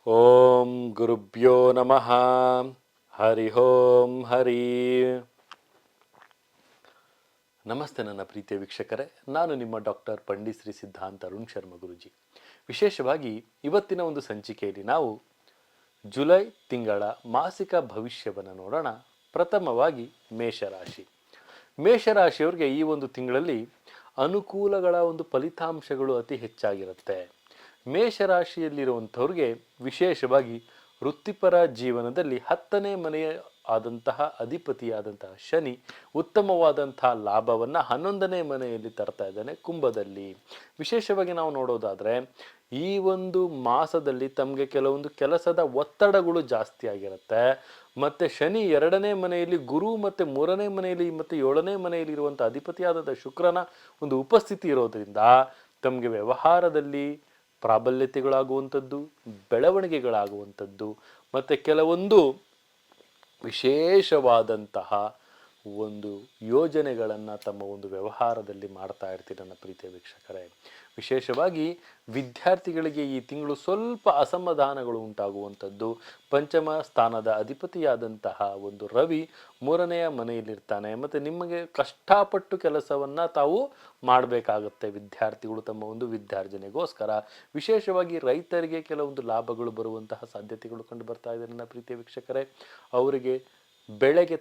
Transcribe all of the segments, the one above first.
ಓಂ ಗುರುಭ್ಯೋ ನಮಃ. ಹರಿ ಓಂ ಹರಿ. ನಮಸ್ತೆ ನನ್ನ ಪ್ರೀತಿಯ ವೀಕ್ಷಕರೇ, ನಾನು ನಿಮ್ಮ ಡಾಕ್ಟರ್ ಪಂಡಿತ್ ಶ್ರೀ ಸಿದ್ಧಾಂತ ಅರುಣ್ ಶರ್ಮ ಗುರುಜಿ. ವಿಶೇಷವಾಗಿ ಇವತ್ತಿನ ಒಂದು ಸಂಚಿಕೆಯಲ್ಲಿ ನಾವು ಜುಲೈ ತಿಂಗಳ ಮಾಸಿಕ ಭವಿಷ್ಯವನ್ನು ನೋಡೋಣ. ಪ್ರಥಮವಾಗಿ ಮೇಷರಾಶಿ. ಮೇಷರಾಶಿಯವರಿಗೆ ಈ ಒಂದು ತಿಂಗಳಲ್ಲಿ ಅನುಕೂಲಗಳ ಒಂದು ಫಲಿತಾಂಶಗಳು ಅತಿ ಹೆಚ್ಚಾಗಿರುತ್ತೆ. ಮೇಷರಾಶಿಯಲ್ಲಿರುವಂಥವ್ರಿಗೆ ವಿಶೇಷವಾಗಿ ವೃತ್ತಿಪರ ಜೀವನದಲ್ಲಿ 10ನೇ ಮನೆಯ ಆದಂತಹ ಅಧಿಪತಿಯಾದಂತಹ ಶನಿ ಉತ್ತಮವಾದಂತಹ ಲಾಭವನ್ನು 11ನೇ ಮನೆಯಲ್ಲಿ ತರ್ತಾ ಇದ್ದಾನೆ ಕುಂಭದಲ್ಲಿ. ವಿಶೇಷವಾಗಿ ನಾವು ನೋಡೋದಾದರೆ ಈ ಒಂದು ಮಾಸದಲ್ಲಿ ತಮಗೆ ಕೆಲವೊಂದು ಕೆಲಸದ ಒತ್ತಡಗಳು ಜಾಸ್ತಿ ಆಗಿರುತ್ತೆ. ಮತ್ತು ಶನಿ 2ನೇ ಮನೆಯಲ್ಲಿ, ಗುರು ಮತ್ತು 3ನೇ ಮನೆಯಲ್ಲಿ ಮತ್ತು 7ನೇ ಮನೆಯಲ್ಲಿ ಇರುವಂಥ ಅಧಿಪತಿಯಾದಂಥ ಶುಕ್ರನ ಒಂದು ಉಪಸ್ಥಿತಿ ಇರೋದ್ರಿಂದ ತಮಗೆ ವ್ಯವಹಾರದಲ್ಲಿ ಪ್ರಾಬಲ್ಯತೆಗಳಾಗುವಂಥದ್ದು, ಬೆಳವಣಿಗೆಗಳಾಗುವಂಥದ್ದು ಮತ್ತು ಕೆಲವೊಂದು ವಿಶೇಷವಾದಂತಹ ಒಂದು ಯೋಜನೆಗಳನ್ನು ತಮ್ಮ ಒಂದು ವ್ಯವಹಾರದಲ್ಲಿ ಮಾಡ್ತಾ ಇರ್ತೀರಿ ನನ್ನ ಪ್ರೀತಿಯ ವೀಕ್ಷಕರೇ. ವಿಶೇಷವಾಗಿ ವಿದ್ಯಾರ್ಥಿಗಳಿಗೆ ಈ ತಿಂಗಳು ಸ್ವಲ್ಪ ಅಸಮಾಧಾನಗಳು ಉಂಟಾಗುವಂಥದ್ದು. ಪಂಚಮ ಸ್ಥಾನದ ಅಧಿಪತಿಯಾದಂತಹ ಒಂದು ರವಿ 3ನೆಯ ಮನೆಯಲ್ಲಿರ್ತಾನೆ ಮತ್ತು ನಿಮಗೆ ಕಷ್ಟಪಟ್ಟು ಕೆಲಸವನ್ನು ತಾವು ಮಾಡಬೇಕಾಗುತ್ತೆ ವಿದ್ಯಾರ್ಥಿಗಳು ತಮ್ಮ ಒಂದು ವಿದ್ಯಾರ್ಜನೆಗೋಸ್ಕರ. ವಿಶೇಷವಾಗಿ ರೈತರಿಗೆ ಕೆಲವೊಂದು ಲಾಭಗಳು ಬರುವಂತಹ ಸಾಧ್ಯತೆಗಳು ಕಂಡು ಬರ್ತಾ ಇದೆ ನನ್ನ ಪ್ರೀತಿಯ ವೀಕ್ಷಕರೇ. ಅವರಿಗೆ ಬೆಳೆಗೆ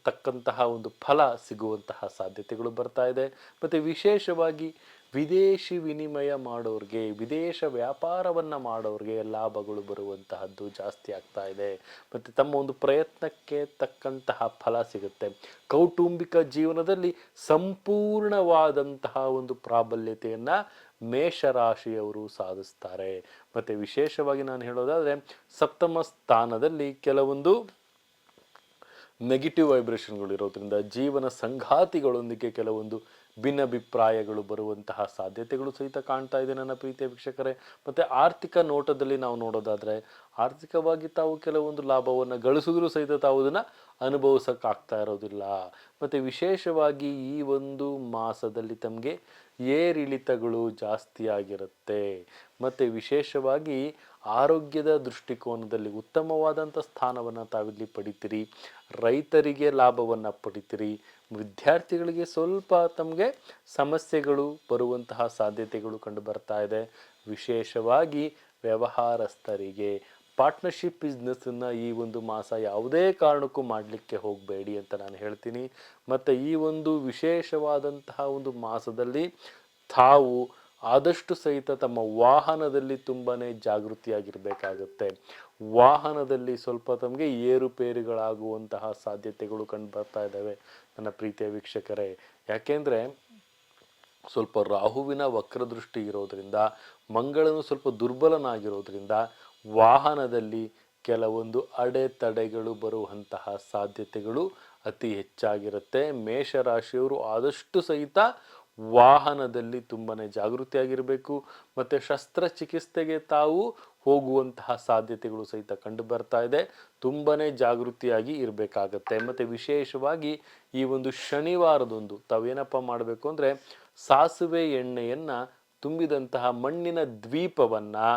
ತಕ್ಕಂತಹ ಒಂದು ಫಲ ಸಿಗುವಂತಹ ಸಾಧ್ಯತೆಗಳು ಬರ್ತಾ ಇದೆ. ಮತ್ತು ವಿಶೇಷವಾಗಿ ವಿದೇಶಿ ವಿನಿಮಯ ಮಾಡೋರಿಗೆ, ವಿದೇಶ ವ್ಯಾಪಾರವನ್ನು ಮಾಡೋರಿಗೆ ಲಾಭಗಳು ಬರುವಂತಹದ್ದು ಜಾಸ್ತಿ ಆಗ್ತಾ ಇದೆ ಮತ್ತು ತಮ್ಮ ಒಂದು ಪ್ರಯತ್ನಕ್ಕೆ ತಕ್ಕಂತಹ ಫಲ ಸಿಗುತ್ತೆ. ಕೌಟುಂಬಿಕ ಜೀವನದಲ್ಲಿ ಸಂಪೂರ್ಣವಾದಂತಹ ಒಂದು ಪ್ರಾಬಲ್ಯತೆಯನ್ನು ಮೇಷರಾಶಿಯವರು ಸಾಧಿಸ್ತಾರೆ. ಮತ್ತು ವಿಶೇಷವಾಗಿ ನಾನು ಹೇಳೋದಾದರೆ ಸಪ್ತಮ ಸ್ಥಾನದಲ್ಲಿ ಕೆಲವೊಂದು ನೆಗೆಟಿವ್ ವೈಬ್ರೇಷನ್ಗಳು ಇರೋದ್ರಿಂದ ಜೀವನ ಸಂಗಾತಿಗಳೊಂದಿಗೆ ಕೆಲವೊಂದು ಭಿನ್ನಾಭಿಪ್ರಾಯಗಳು ಬರುವಂತಹ ಸಾಧ್ಯತೆಗಳು ಸಹಿತ ಕಾಣ್ತಾ ಇದೆ ನನ್ನ ಪ್ರೀತಿಯ ವೀಕ್ಷಕರೇ. ಮತ್ತು ಆರ್ಥಿಕ ನೋಟದಲ್ಲಿ ನಾವು ನೋಡೋದಾದರೆ ಆರ್ಥಿಕವಾಗಿ ತಾವು ಕೆಲವೊಂದು ಲಾಭವನ್ನು ಗಳಿಸಿದ್ರೂ ಸಹಿತ ತಾವು ಅದನ್ನು ಅನುಭವಿಸೋಕ್ಕಾಗ್ತಾ ಇರೋದಿಲ್ಲ. ಮತ್ತು ವಿಶೇಷವಾಗಿ ಈ ಒಂದು ಮಾಸದಲ್ಲಿ ತಮಗೆ ಏರಿಳಿತಗಳು ಜಾಸ್ತಿ ಆಗಿರುತ್ತೆ. ಮತ್ತು ವಿಶೇಷವಾಗಿ ಆರೋಗ್ಯದ ದೃಷ್ಟಿಕೋನದಲ್ಲಿ ಉತ್ತಮವಾದಂಥ ಸ್ಥಾನವನ್ನು ತಾವಿಲ್ಲಿ ಪಡಿತೀರಿ. ರೈತರಿಗೆ ಲಾಭವನ್ನು ಪಡಿತೀರಿ. ವಿದ್ಯಾರ್ಥಿಗಳಿಗೆ ಸ್ವಲ್ಪ ತಮಗೆ ಸಮಸ್ಯೆಗಳು ಬರುವಂತಹ ಸಾಧ್ಯತೆಗಳು ಕಂಡು ಬರ್ತಾ ಇದೆ. ವಿಶೇಷವಾಗಿ ವ್ಯವಹಾರಸ್ಥರಿಗೆ ಪಾರ್ಟ್ನರ್ಶಿಪ್ ಬಿಸ್ನೆಸ್ಸನ್ನು ಈ ಒಂದು ಮಾಸ ಯಾವುದೇ ಕಾರಣಕ್ಕೂ ಮಾಡಲಿಕ್ಕೆ ಹೋಗಬೇಡಿ ಅಂತ ನಾನು ಹೇಳ್ತೀನಿ. ಮತ್ತು ಈ ಒಂದು ವಿಶೇಷವಾದಂತಹ ಒಂದು ಮಾಸದಲ್ಲಿ ತಾವು ಆದಷ್ಟು ಸಹಿತ ತಮ್ಮ ವಾಹನದಲ್ಲಿ ತುಂಬಾ ಜಾಗೃತಿಯಾಗಿರಬೇಕಾಗುತ್ತೆ. ವಾಹನದಲ್ಲಿ ಸ್ವಲ್ಪ ತಮಗೆ ಏರುಪೇರುಗಳಾಗುವಂತಹ ಸಾಧ್ಯತೆಗಳು ಕಂಡು ಬರ್ತಾ ಇದ್ದಾವೆ ನನ್ನ ಪ್ರೀತಿಯ ವೀಕ್ಷಕರೇ. ಯಾಕೆಂದರೆ ಸ್ವಲ್ಪ ರಾಹುವಿನ ವಕ್ರದೃಷ್ಟಿ ಇರೋದರಿಂದ, ಮಂಗಳನು ಸ್ವಲ್ಪ ದುರ್ಬಲನಾಗಿರೋದ್ರಿಂದ ವಾಹನದಲ್ಲಿ ಕೆಲವೊಂದು ಅಡೆತಡೆಗಳು ಬರುವಂತಹ ಸಾಧ್ಯತೆಗಳು ಅತಿ ಹೆಚ್ಚಾಗಿರುತ್ತೆ. ಮೇಷರಾಶಿಯವರು ಆದಷ್ಟು ಸಹಿತ ವಾಹನದಲ್ಲಿ ತುಂಬಾ ಜಾಗೃತಿಯಾಗಿರಬೇಕು. ಮತ್ತು ಶಸ್ತ್ರಚಿಕಿತ್ಸೆಗೆ ತಾವು ಹೋಗುವಂತಹ ಸಾಧ್ಯತೆಗಳು ಸಹಿತ ಕಂಡು ಬರ್ತಾ ಇದೆ. ತುಂಬಾ ಜಾಗೃತಿಯಾಗಿ ಇರಬೇಕಾಗತ್ತೆ. ಮತ್ತು ವಿಶೇಷವಾಗಿ ಈ ಒಂದು ಶನಿವಾರದೊಂದು ತಾವೇನಪ್ಪ ಮಾಡಬೇಕು ಅಂದರೆ ಸಾಸಿವೆ ಎಣ್ಣೆಯನ್ನು ತುಂಬಿದಂತಹ ಮಣ್ಣಿನ ದ್ವೀಪವನ್ನು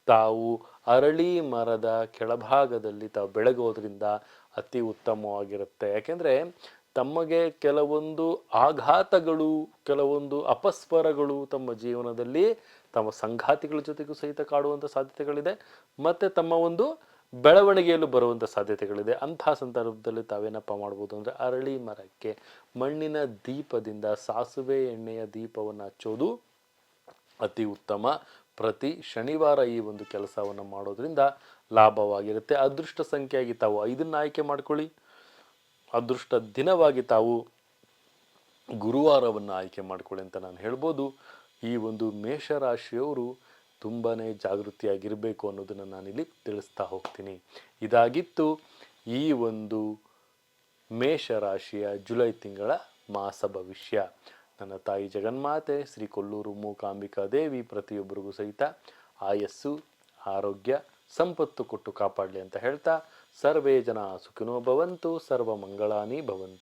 ತಾವು ಅರಳಿ ಮರದ ಕೆಳಭಾಗದಲ್ಲಿ ತಾವು ಬೆಳಗೋದ್ರಿಂದ ಅತಿ ಉತ್ತಮವಾಗಿರುತ್ತೆ. ಯಾಕೆಂದರೆ ತಮಗೆ ಕೆಲವೊಂದು ಆಘಾತಗಳು, ಕೆಲವೊಂದು ಅಪಸ್ವರಗಳು ತಮ್ಮ ಜೀವನದಲ್ಲಿ ತಮ್ಮ ಸಂಗಾತಿಗಳ ಜೊತೆಗೂ ಸಹಿತ ಕಾಡುವಂಥ ಸಾಧ್ಯತೆಗಳಿದೆ ಮತ್ತು ತಮ್ಮ ಒಂದು ಬೆಳವಣಿಗೆಯಲ್ಲೂ ಬರುವಂಥ ಸಾಧ್ಯತೆಗಳಿದೆ. ಅಂತಹ ಸಂದರ್ಭದಲ್ಲಿ ತಾವೇನಪ್ಪ ಮಾಡ್ಬೋದು ಅಂದರೆ ಅರಳಿ ಮರಕ್ಕೆ ಮಣ್ಣಿನ ದೀಪದಿಂದ ಸಾಸಿವೆ ಎಣ್ಣೆಯ ದೀಪವನ್ನು ಹಚ್ಚೋದು ಅತಿ ಉತ್ತಮ. ಪ್ರತಿ ಶನಿವಾರ ಈ ಒಂದು ಕೆಲಸವನ್ನು ಮಾಡೋದ್ರಿಂದ ಲಾಭವಾಗಿರುತ್ತೆ. ಅದೃಷ್ಟ ಸಂಖ್ಯೆಯಾಗಿ ತಾವು 5ನ್ನು ಆಯ್ಕೆ ಮಾಡ್ಕೊಳ್ಳಿ. ಅದೃಷ್ಟ ದಿನವಾಗಿ ತಾವು ಗುರುವಾರವನ್ನು ಆಯ್ಕೆ ಮಾಡ್ಕೊಳ್ಳಿ ಅಂತ ನಾನು ಹೇಳ್ಬೋದು. ಈ ಒಂದು ಮೇಷರಾಶಿಯವರು ತುಂಬಾ ಜಾಗೃತಿಯಾಗಿರಬೇಕು ಅನ್ನೋದನ್ನು ನಾನಿಲ್ಲಿ ತಿಳಿಸ್ತಾ ಹೋಗ್ತೀನಿ. ಇದಾಗಿತ್ತು ಈ ಒಂದು ಮೇಷರಾಶಿಯ ಜುಲೈ ತಿಂಗಳ ಮಾಸ ಭವಿಷ್ಯ. ನನ್ನ ತಾಯಿ ಜಗನ್ಮಾತೆ ಶ್ರೀ ಕೊಲ್ಲೂರು ಮೂಕಾಂಬಿಕಾ ದೇವಿ ಪ್ರತಿಯೊಬ್ಬರಿಗೂ ಸಹಿತ ಆಯಸ್ಸು, ಆರೋಗ್ಯ, ಸಂಪತ್ತು ಕೊಟ್ಟು ಕಾಪಾಡಲಿ ಅಂತ ಹೇಳ್ತಾ ಸರ್ವೇ ಜನ ಸುಖಿನೋ ಭವಂತು, ಸರ್ವ ಮಂಗಳಾನಿ ಭವಂತು.